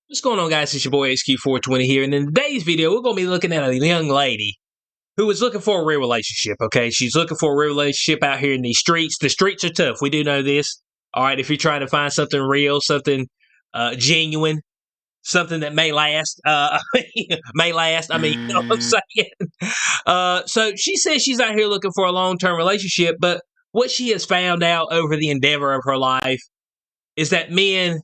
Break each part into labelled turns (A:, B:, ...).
A: What's going on, guys? It's your boy HQ420 here, and in today's video, we're going to be looking at a young lady who is looking for a real relationship, okay? She's looking for a real relationship out here in these streets. The streets are tough. We do know this. All right, if you're trying to find something real, something genuine, something that may last, may last, you know what I'm saying? So she says she's out here looking for a long-term relationship, but what she has found out over the endeavor of her life is that men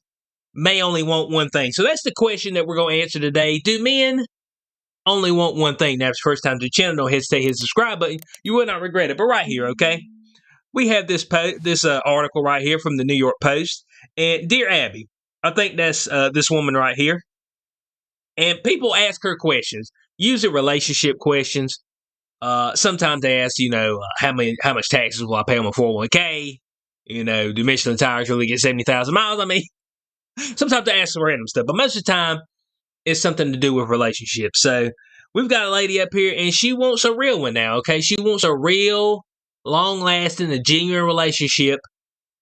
A: may only want one thing. So that's the question that we're going to answer today. Do men only want one thing? Now, if it's the first time to the channel, don't hesitate to hit the subscribe button. You will not regret it. But right here, okay, we have this article right here from the New York Post. And Dear Abby, I think that's this woman right here. And people ask her questions, usually relationship questions. Sometimes they ask, how much taxes will I pay on my 401k? Do Michelin tires really get 70,000 miles? Sometimes they ask some random stuff, but most of the time, it's something to do with relationships. So, we've got a lady up here, and she wants a real one now, okay? She wants a real, long-lasting, a genuine relationship,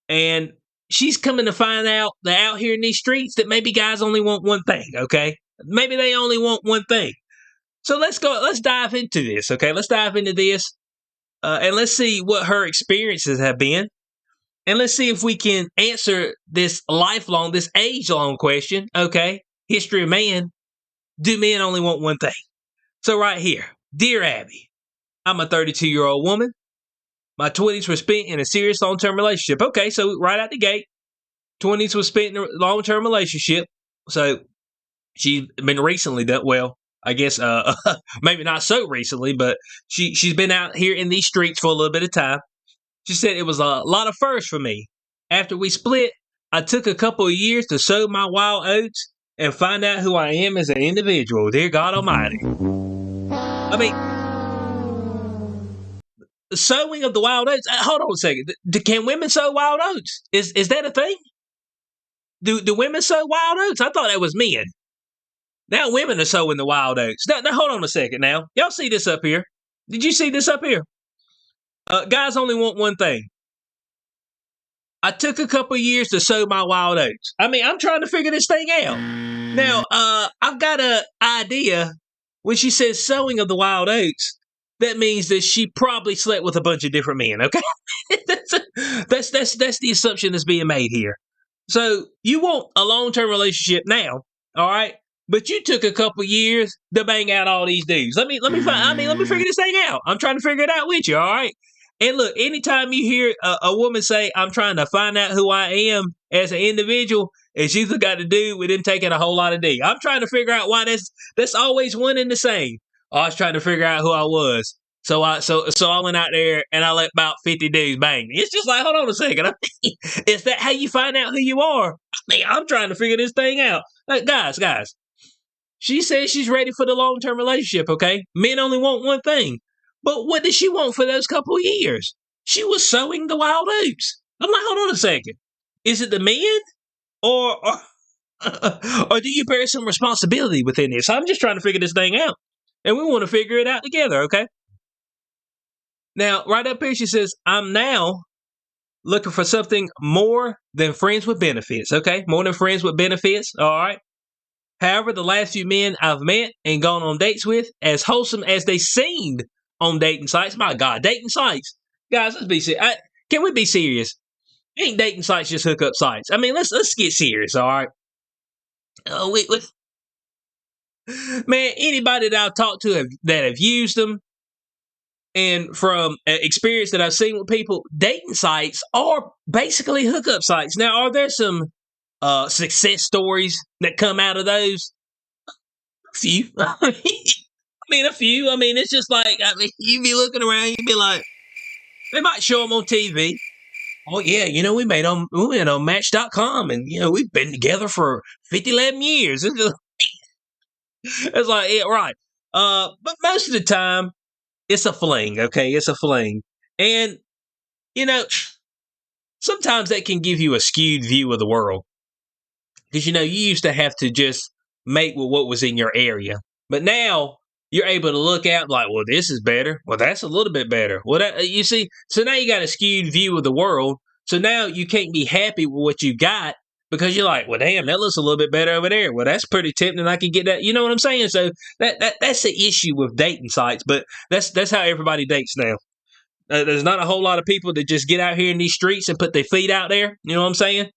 A: and she's coming to find out that out here in these streets that maybe guys only want one thing, okay? Maybe they only want one thing. So, let's dive into this, okay? Let's dive into this, and let's see what her experiences have been. And let's see if we can answer this age-long question, okay? History of man. Do men only want one thing? So right here, Dear Abby, I'm a 32-year-old woman. My 20s were spent in a serious long-term relationship. Okay, so right out the gate, 20s was spent in a long-term relationship. So she's been recently done well. I guess maybe not so recently, but she's been out here in these streets for a little bit of time. She said it was a lot of firsts for me. After we split, I took a couple of years to sow my wild oats and find out who I am as an individual. Dear God Almighty. The sowing of the wild oats. Hold on a second. Can women sow wild oats? Is that a thing? Do women sow wild oats? I thought that was men. Now women are sowing the wild oats. Now hold on a second now. Y'all see this up here? Did you see this up here? Guys only want one thing. I took a couple years to sow my wild oats. I'm trying to figure this thing out. Now, I've got an idea. When she says sowing of the wild oats, that means that she probably slept with a bunch of different men, okay? that's the assumption that's being made here. So, you want a long-term relationship now, all right? But you took a couple years to bang out all these dudes. Let me figure this thing out. I'm trying to figure it out with you, all right? And look, anytime you hear a woman say, I'm trying to find out who I am as an individual, it's usually got to do with them taking a whole lot of D. I'm trying to figure out why that's always one and the same. I was trying to figure out who I was. So I went out there and I let about 50 dudes bang me. It's just like, hold on a second. Is that how you find out who you are? I'm trying to figure this thing out. Like, guys. She says she's ready for the long-term relationship, okay? Men only want one thing. But what did she want for those couple of years? She was sowing the wild oats. I'm like, hold on a second. Is it the men? Or do you bear some responsibility within this? I'm just trying to figure this thing out. And we want to figure it out together, okay? Now, right up here, she says, I'm now looking for something more than friends with benefits, okay? More than friends with benefits, all right? However, the last few men I've met and gone on dates with, as wholesome as they seemed on dating sites, my God, dating sites. Guys, let's be serious. Can we be serious? Ain't dating sites just hookup sites? Let's get serious, all right? Man, anybody that I've talked to that have used them, and from experience that I've seen with people, dating sites are basically hookup sites. Now, are there some success stories that come out of those? A few. A few. It's just like, you be looking around, you be like, they might show them on TV. Oh, yeah, we went on Match.com, and, we've been together for 11 years. It's like, yeah, right. But most of the time, it's a fling, okay? It's a fling. And, sometimes that can give you a skewed view of the world. Because, you used to have to just mate with what was in your area. But now, you're able to look out like, well, this is better. Well, that's a little bit better. Well, you see, so now you got a skewed view of the world. So now you can't be happy with what you got because you're like, well, damn, that looks a little bit better over there. Well, that's pretty tempting. I can get that. You know what I'm saying? So that's the issue with dating sites. But that's how everybody dates now. There's not a whole lot of people that just get out here in these streets and put their feet out there. You know what I'm saying?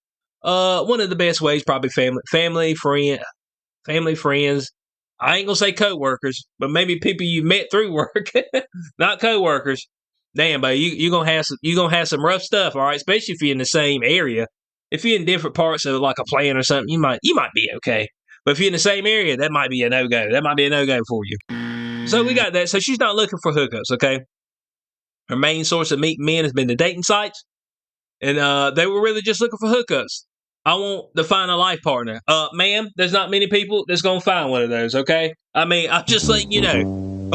A: One of the best ways, probably family, friends. I ain't gonna say coworkers, but maybe people you met through work, not coworkers. Damn, but you gonna have some rough stuff, all right. Especially if you're in the same area. If you're in different parts of like a plant or something, you might be okay. But if you're in the same area, that might be a no go. That might be a no go for you. So we got that. So she's not looking for hookups, okay? Her main source of meeting men has been the dating sites, and they were really just looking for hookups. I want to find a life partner. Ma'am, there's not many people that's gonna find one of those, okay? I mean, I'm just letting you know.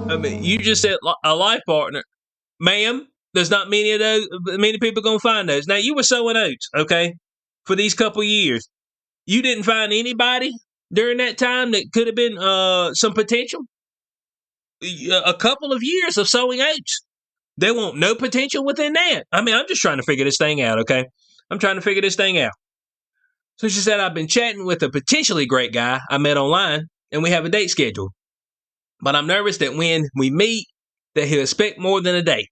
A: I mean, you just said a life partner. Ma'am, there's not many people gonna find those. Now, you were sowing oats, okay, for these couple years. You didn't find anybody during that time that could have been some potential. A couple of years of sowing oats. They want no potential within that. I mean, I'm just trying to figure this thing out, okay? I'm trying to figure this thing out. So she said, I've been chatting with a potentially great guy I met online, and we have a date scheduled. But I'm nervous that when we meet, that he'll expect more than a date.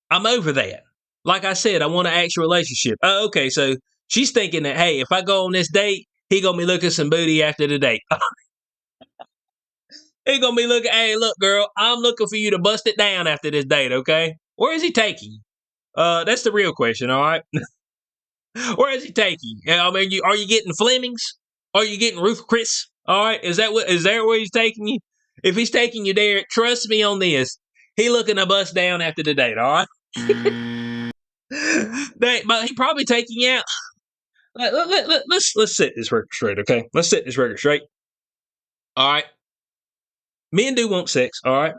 A: I'm over that. Like I said, I want an actual relationship. Oh, okay, so she's thinking that, hey, if I go on this date, he gonna be looking some booty after the date. He gonna be looking, hey, look, girl, I'm looking for you to bust it down after this date, okay? Where is he taking you? That's the real question, all right? Where is he taking you? I mean, are you getting Flemings? Are you getting Ruth Chris? All right, is that where he's taking you? If he's taking you there, trust me on this. He looking to bust down after the date, all right? But he probably taking you out. Let's set this record straight, okay? Let's set this record straight. All right. Men do want sex, all right?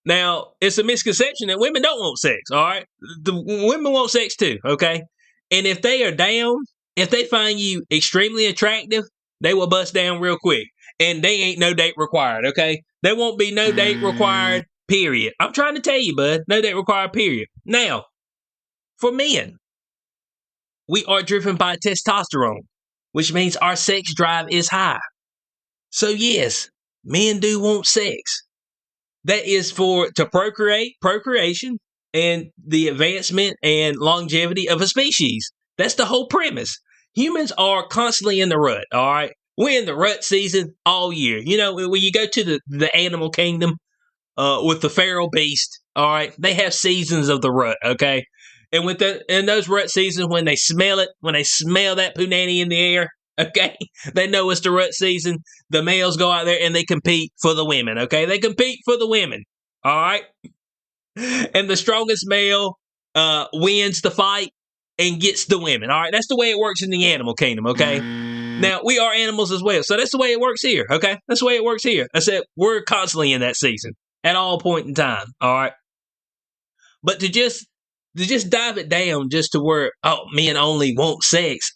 A: Now, it's a misconception that women don't want sex, all right? The women want sex too, okay? And if they are down, if they find you extremely attractive, they will bust down real quick. And they ain't no date required, okay? There won't be no date required, period. I'm trying to tell you, bud, no date required, period. Now, for men, we are driven by testosterone, which means our sex drive is high. So yes, men do want sex. That is to procreation, and the advancement and longevity of a species. That's the whole premise. Humans are constantly in the rut, all right? We're in the rut season all year. You know, when you go to the animal kingdom with the feral beast, all right, they have seasons of the rut, okay? And in those rut seasons, when they smell that punani in the air, okay, they know it's the rut season. The males go out there and they compete for the women, okay? They compete for the women, all right? And the strongest male wins the fight and gets the women, all right? That's the way it works in the animal kingdom, okay? Now, we are animals as well, so that's the way it works here, okay? That's the way it works here. Except we're constantly in that season at all point in time, all right? But to just dive it down just to where, men only want sex,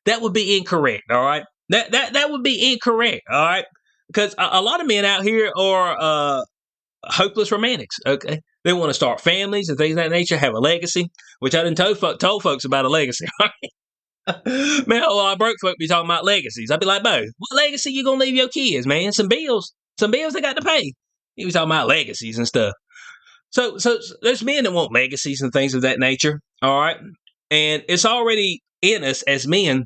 A: that would be incorrect, all right? That would be incorrect, all right? Because a lot of men out here are hopeless romantics, okay? They want to start families and things of that nature, have a legacy, which I done told folks about a legacy, all right? Man, a lot of broke folk be talking about legacies. I'd be like, Bo, what legacy you gonna leave your kids, man? Some bills they got to pay. He was talking about legacies and stuff. So there's men that want legacies and things of that nature, all right? And it's already in us as men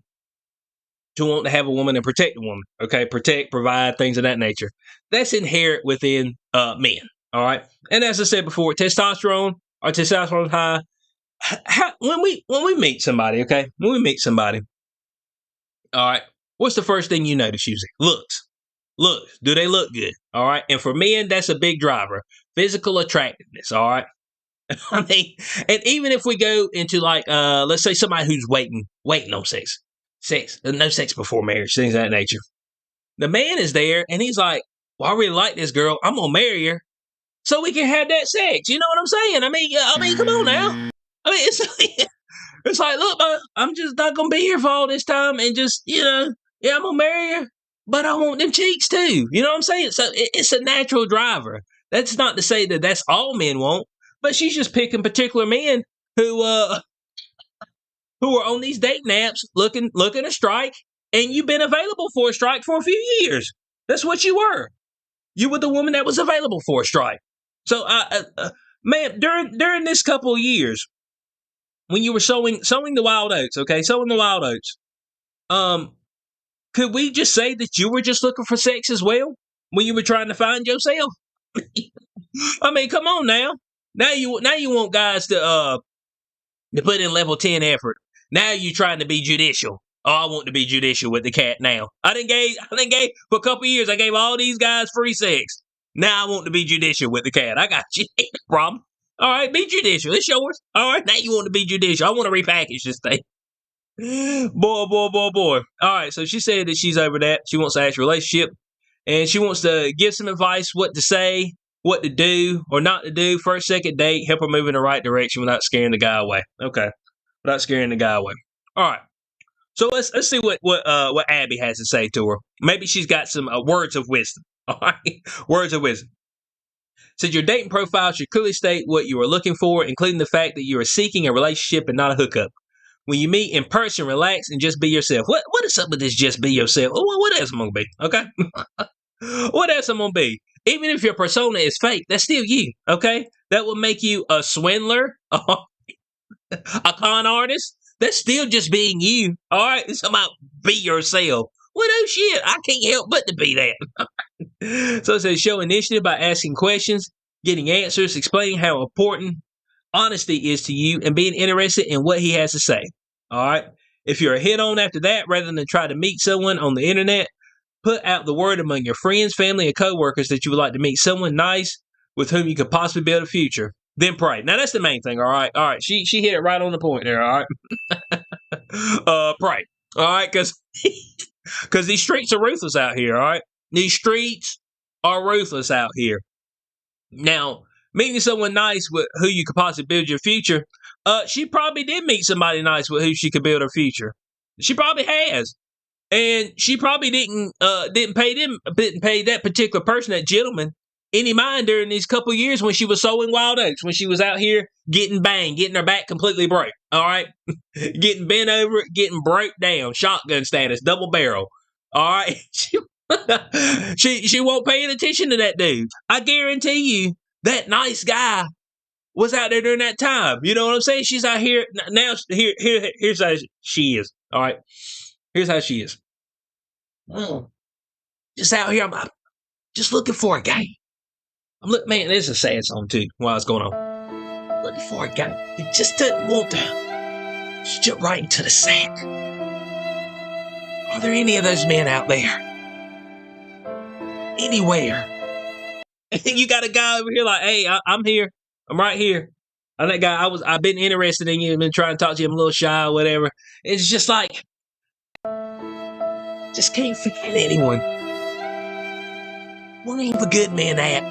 A: to want to have a woman and protect a woman, okay? Protect, provide, things of that nature. That's inherent within men, all right? And as I said before, testosterone high. When we meet somebody, okay? When we meet somebody, all right, what's the first thing you notice usually? Looks. Do they look good? All right. And for men, that's a big driver. Physical attractiveness. All right. I mean, and even if we go into like, let's say somebody who's waiting on sex, no sex before marriage, things of that nature. The man is there and he's like, well, I really like this girl. I'm going to marry her so we can have that sex. You know what I'm saying? I mean, come on now. I mean, it's like, look, I'm just not going to be here for all this time and just, yeah, I'm going to marry her, but I want them cheeks too. You know what I'm saying? So it's a natural driver. That's not to say that that's all men want, but she's just picking particular men who who are on these dating apps looking to strike, and you've been available for a strike for a few years. That's what you were. You were the woman that was available for a strike. So, man, during this couple of years, when you were sowing the wild oats, okay, sowing the wild oats, could we just say that you were just looking for sex as well when you were trying to find yourself? I mean, come on now. Now you want guys to put in level 10 effort. Now you trying to be judicial. Oh, I want to be judicial with the cat now. I done gave for a couple of years. I gave all these guys free sex. Now I want to be judicial with the cat. I got you. Ain't no problem. All right, be judicial. It's yours. All right, now you want to be judicial. I want to repackage this thing. Boy. All right, so she said that she's over that. She wants an actual relationship, and she wants to give some advice, what to say, what to do or not to do. First, second date, help her move in the right direction without scaring the guy away. Okay, without scaring the guy away. All right. So let's see what Abby has to say to her. Maybe she's got some words of wisdom. All right, words of wisdom. Said your dating profile should clearly state what you are looking for, including the fact that you are seeking a relationship and not a hookup. When you meet in person, relax and just be yourself. What is up with this? Just be yourself. What else am I gonna be? Okay. What else I'm gonna be? Even if your persona is fake, that's still you. Okay. That will make you a swindler, a con artist. That's still just being you. All right. It's about be yourself. Well, no shit. I can't help but to be that. So it says show initiative by asking questions, getting answers, explaining how important honesty is to you, and being interested in what he has to say. All right. If you're a hit on after that, rather than try to meet someone on the internet, put out the word among your friends, family, and coworkers that you would like to meet someone nice with whom you could possibly build a future. Then pray. Now that's the main thing. All right. All right. She hit it right on the point there. All right. Pray. All right, because these streets are ruthless out here. All right. These streets are ruthless out here. Now, meeting someone nice with who you could possibly build your future, she probably did meet somebody nice with who she could build her future. She probably has, and she probably didn't pay that particular person, that gentleman, any mind during these couple of years when she was sowing wild oats, when she was out here getting banged, getting her back completely broke. All right, getting bent over, getting broke down, shotgun status, double barrel. All right. She won't pay any attention to that dude. I guarantee you that nice guy was out there during that time. You know what I'm saying? She's out here now. Here's how she is. All right. Here's how she is. Just out here, I'm just looking for a guy. Man, this is a sad song too. While it's going on, looking for a guy who just doesn't want to jump right into the sack. Are there any of those men out there? Anywhere? And you got a guy over here like, hey, I'm here. I'm right here. I'm that guy. I've been interested in you. I've been trying to talk to you. I'm a little shy or whatever. It's just like, just can't find anyone. What ain't the good man at?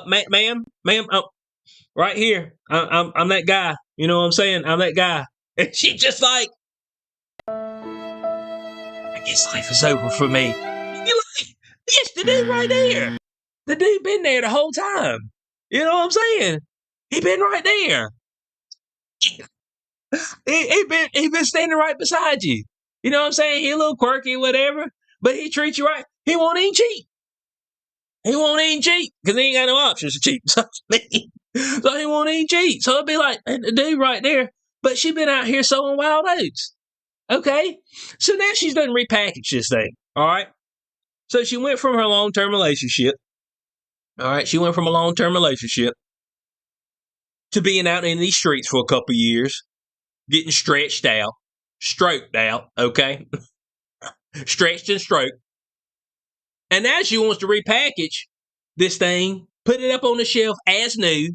A: Ma'am, right here. I'm that guy. You know what I'm saying? I'm that guy. And she just like, I guess life is over for me. You're like, yes, the dude right there. The dude been there the whole time. You know what I'm saying? He been right there. He been standing right beside you. You know what I'm saying? He a little quirky, whatever, but he treats you right. He won't even cheat. He won't even cheat because he ain't got no options to cheat. So he won't even cheat. So it'd be like the dude right there. But she been out here sowing wild oats. Okay? So now she's done repackaged this thing. All right? So she went from her long-term relationship. All right? She went from a long-term relationship to being out in these streets for a couple years, getting stretched out, stroked out, okay? Stretched and stroked. And now she wants to repackage this thing, put it up on the shelf as new,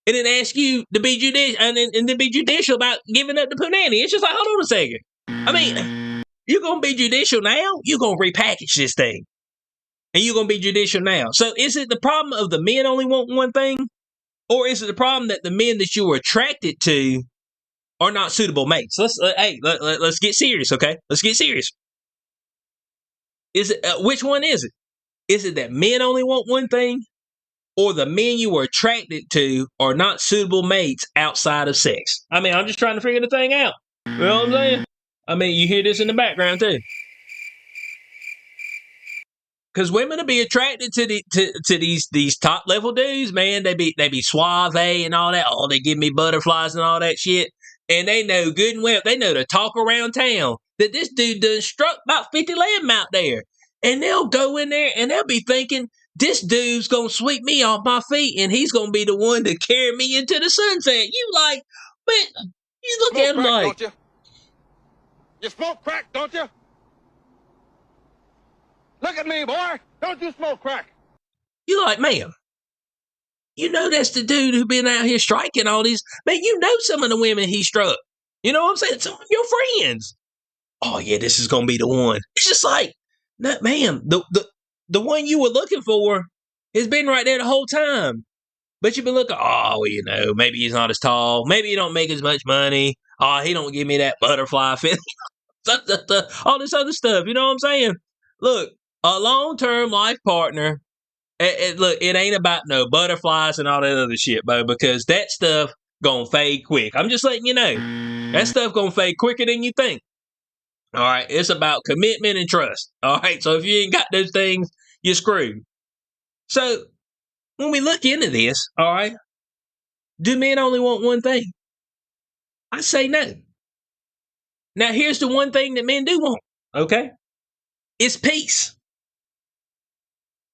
A: and then ask you to be judicial and to be judicial about giving up the punani. It's just like, hold on a second. I mean, you're gonna be judicial now. You're gonna repackage this thing, and you're gonna be judicial now. So, is it the problem of the men only want one thing, or is it the problem that the men that you are attracted to are not suitable mates? Let's get serious, okay? Let's get serious. Is it which one is it? Is it that men only want one thing, or the men you are attracted to are not suitable mates outside of sex? I mean, I'm just trying to figure the thing out. You know what I'm saying? I mean, you hear this in the background too. Because women will be attracted to these top level dudes, man. They be suave and all that. Oh, they give me butterflies and all that shit. And they know good and well, they know to talk around town that this dude done struck about 50 lamb out there. And they'll go in there and they'll be thinking, this dude's gonna sweep me off my feet and he's gonna be the one to carry me into the sunset. You like, man, you look
B: Smoke
A: at him
B: crack,
A: like,
B: don't you? You smoke crack, don't you? Look at me, boy. Don't you smoke crack?
A: you like, ma'am, you know that's the dude who been out here striking all these. Man, you know some of the women he struck. You know what I'm saying? Some of your friends. Oh yeah, this is gonna be the one. It's just like, no, ma'am, the one you were looking for has been right there the whole time. But you've been looking. Oh, you know, maybe he's not as tall. Maybe he don't make as much money. Oh, he don't give me that butterfly feeling. All this other stuff. You know what I'm saying? Look, a long-term life partner. Look, it ain't about no butterflies and all that other shit, bro, because that stuff gonna fade quick. I'm just letting you know. That stuff gonna fade quicker than you think. All right, it's about commitment and trust. All right, so if you ain't got those things, you're screwed. So when we look into this, all right, do men only want one thing? I say no. Now here's the one thing that men do want, okay? It's peace.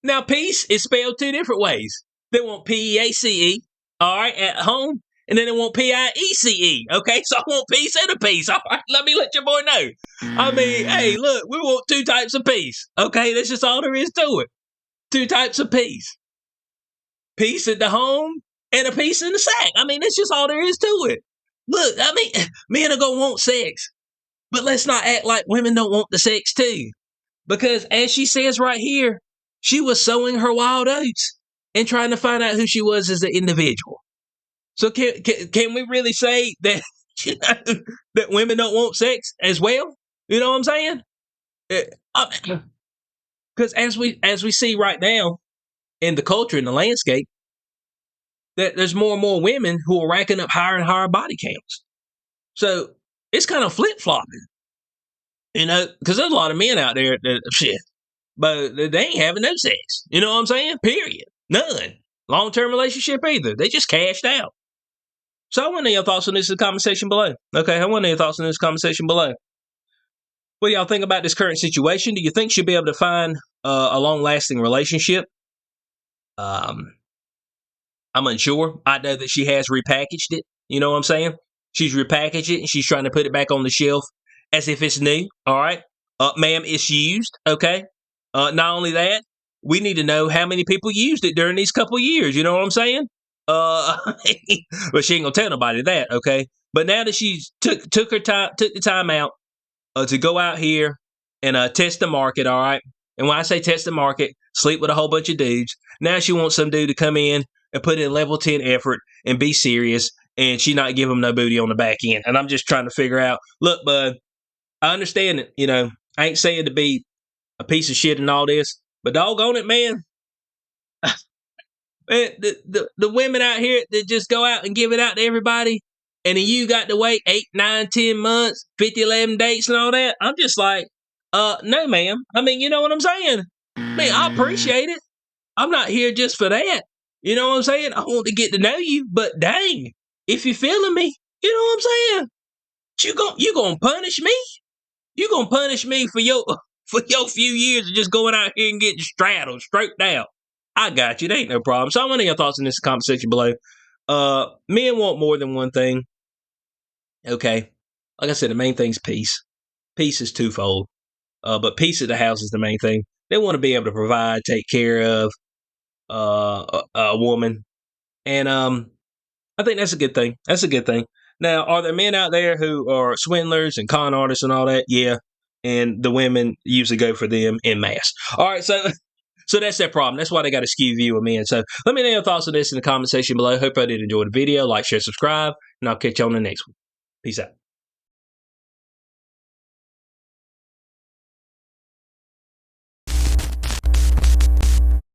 A: Now, peace is spelled two different ways. They want P-E-A-C-E, all right, at home, and then they want P-I-E-C-E, okay? So I want peace and a piece, all right? Let me let your boy know. I mean, hey, look, we want two types of peace, okay? That's just all there is to it. Two types of peace. Peace at the home and a piece in the sack. I mean, that's just all there is to it. Look, I mean, men are going to want sex, but let's not act like women don't want the sex too. Because as she says right here, she was sowing her wild oats and trying to find out who she was as an individual. So can we really say that, you know, that women don't want sex as well? You know what I'm saying? Because as we see right now in the culture, in the landscape, that there's more and more women who are racking up higher and higher body counts. So it's kind of flip flopping, you know, because there's a lot of men out there that shit. But they ain't having no sex. You know what I'm saying? Period. None. Long-term relationship either. They just cashed out. So I want to know your thoughts on this in the comment section below. Okay, I want to know your thoughts on this comment section below. What do y'all think about this current situation? Do you think she'll be able to find a long-lasting relationship? I'm unsure. I know that she has repackaged it. You know what I'm saying? She's repackaged it and she's trying to put it back on the shelf as if it's new. All right? Ma'am, it's used. Okay? Not only that, we need to know how many people used it during these couple years. You know what I'm saying? But she ain't gonna tell nobody that, okay? But now that she's took the time out to go out here and test the market, all right? And when I say test the market, sleep with a whole bunch of dudes. Now she wants some dude to come in and put in level 10 effort and be serious, and she not give him no booty on the back end. And I'm just trying to figure out, look, bud, I understand it. You know, I ain't saying to be a piece of shit and all this, but doggone it, man. Man, the women out here that just go out and give it out to everybody, and then you got to wait 8, 9, 10 months, 50, 11 dates and all that. I'm just like, no, ma'am. I mean, you know what I'm saying? Man, I appreciate it. I'm not here just for that. You know what I'm saying? I want to get to know you, but dang, if you're feeling me, you know what I'm saying? You gonna punish me? You gonna punish me for your few years of just going out here and getting straddled, stroked out? I got you. There ain't no problem. So I want to know your thoughts in this comment section below. Men want more than one thing. Okay. Like I said, the main thing's peace. Peace is twofold. But peace at the house is the main thing. They want to be able to provide, take care of a woman. And I think that's a good thing. That's a good thing. Now, are there men out there who are swindlers and con artists and all that? Yeah. And the women usually go for them en masse. All right, so that's their problem. That's why they got a skew view of men. So let me know your thoughts on this in the comment section below. Hope I did enjoy the video. Like, share, subscribe, and I'll catch you on the next one. Peace out.